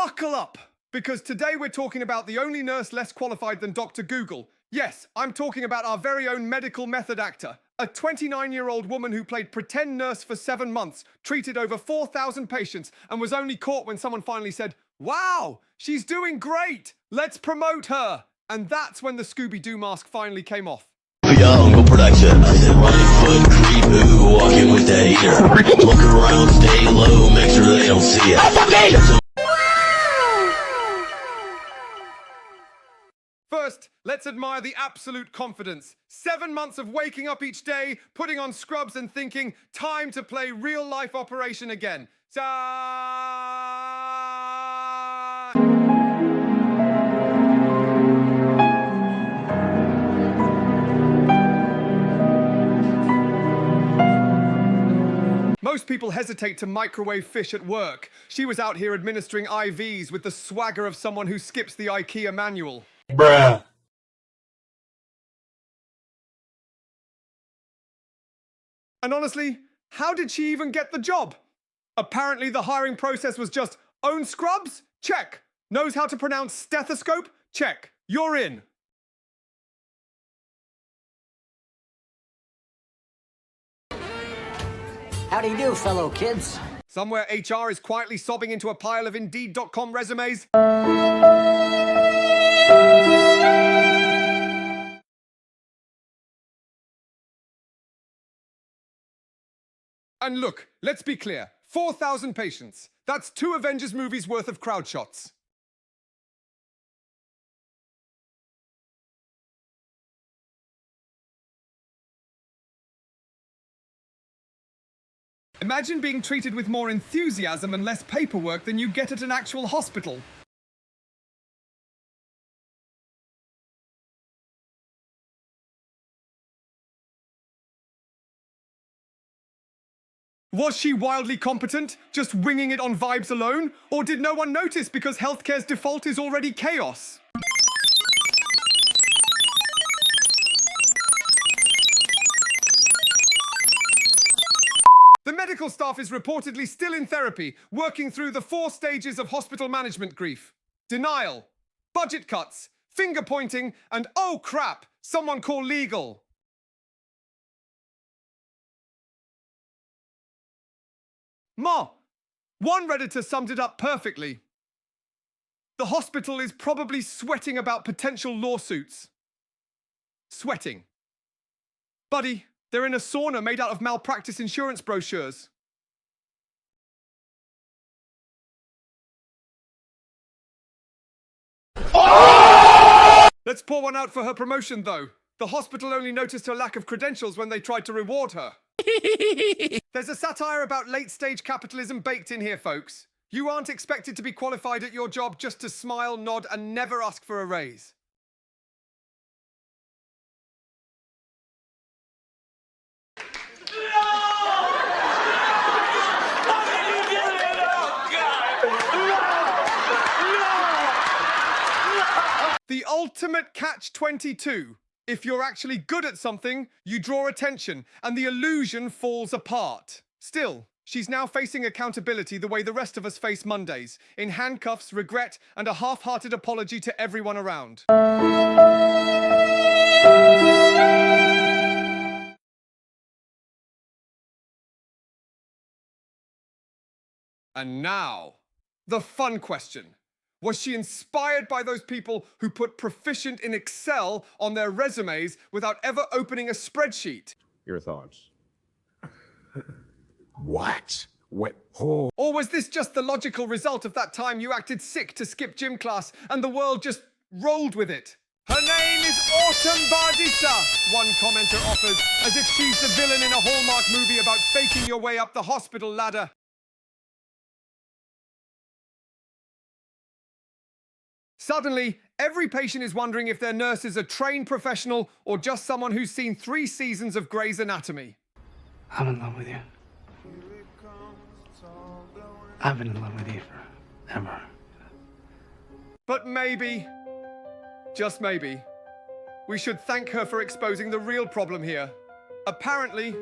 Buckle up, because today we're talking about the only nurse less qualified than Dr. Google. Yes, I'm talking about our very own medical method actor, a 29-year-old woman who played pretend nurse for 7 months, treated over 4,000 patients, and was only caught when someone finally said, "Wow, she's doing great! Let's promote her!" And that's when the Scooby-Doo mask finally came off. Young production. I said right foot creep, ooh, walking with that heater. Look around, stay low, make sure they don't see it. First, let's admire the absolute confidence. 7 months of waking up each day, putting on scrubs and thinking, time to play real-life Operation again. Most people hesitate to microwave fish at work. She was out here administering IVs with the swagger of someone who skips the IKEA manual. Bruh. And honestly, how did she even get the job? Apparently the hiring process was just, own scrubs? Check. Knows how to pronounce stethoscope? Check. You're in. How do you do, fellow kids? Somewhere HR is quietly sobbing into a pile of Indeed.com resumes. And look, let's be clear. 4,000 patients. That's 2 Avengers movies worth of crowd shots. Imagine being treated with more enthusiasm and less paperwork than you get at an actual hospital. Was she wildly competent, just winging it on vibes alone? Or did no one notice because healthcare's default is already chaos? The medical staff is reportedly still in therapy, working through the 4 stages of hospital management grief. Denial, budget cuts, finger pointing, and oh crap, someone call legal. One Redditor summed it up perfectly. The hospital is probably sweating about potential lawsuits. Sweating. Buddy, they're in a sauna made out of malpractice insurance brochures. Let's pour one out for her promotion, though. The hospital only noticed her lack of credentials when they tried to reward her. There's a satire about late-stage capitalism baked in here, folks. You aren't expected to be qualified at your job just to smile, nod, and never ask for a raise. The ultimate catch-22. If you're actually good at something, you draw attention, and the illusion falls apart. Still, she's now facing accountability the way the rest of us face Mondays, in handcuffs, regret, and a half-hearted apology to everyone around. And now, the fun question. Was she inspired by those people who put proficient in Excel on their resumes without ever opening a spreadsheet? Your thoughts? What? Who? Or was this just the logical result of that time you acted sick to skip gym class and the world just rolled with it? Her name is Autumn Bardissa, one commenter offers, as if she's the villain in a Hallmark movie about faking your way up the hospital ladder. Suddenly, every patient is wondering if their nurse is a trained professional or just someone who's seen 3 seasons of Grey's Anatomy. I'm in love with you. I've been in love with you forever. But maybe, just maybe, we should thank her for exposing the real problem here. Apparently,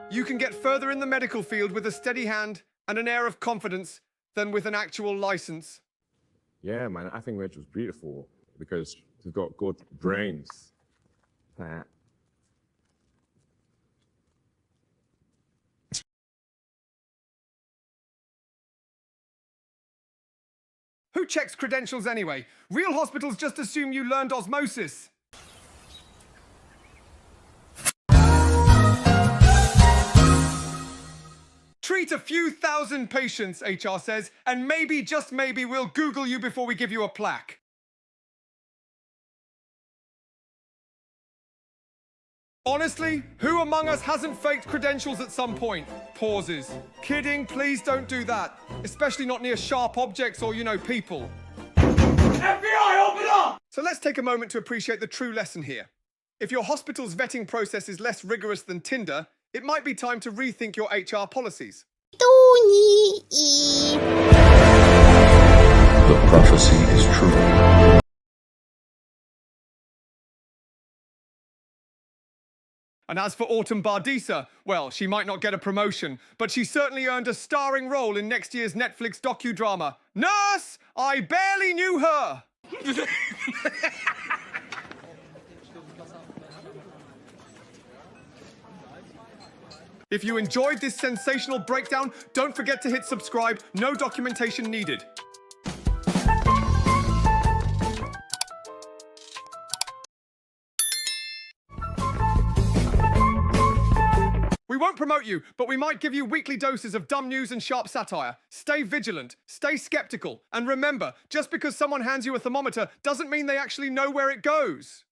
you can get further in the medical field with a steady hand and an air of confidence than with an actual license. Yeah, man, I think Rachel's beautiful because she's got good brains. That. Who checks credentials anyway? Real hospitals just assume you learned osmosis. Treat a few thousand patients, HR says, and maybe, just maybe, we'll Google you before we give you a plaque. Honestly, who among us hasn't faked credentials at some point? Pauses. Kidding, please don't do that. Especially not near sharp objects or, people. FBI, open up! So let's take a moment to appreciate the true lesson here. If your hospital's vetting process is less rigorous than Tinder, it might be time to rethink your HR policies. The prophecy is true. And as for Autumn Bardisa, well, she might not get a promotion, but she certainly earned a starring role in next year's Netflix docudrama, Nurse, I Barely Knew Her! If you enjoyed this sensational breakdown, don't forget to hit subscribe, no documentation needed. We won't promote you, but we might give you weekly doses of dumb news and sharp satire. Stay vigilant, stay skeptical, and remember, just because someone hands you a thermometer doesn't mean they actually know where it goes.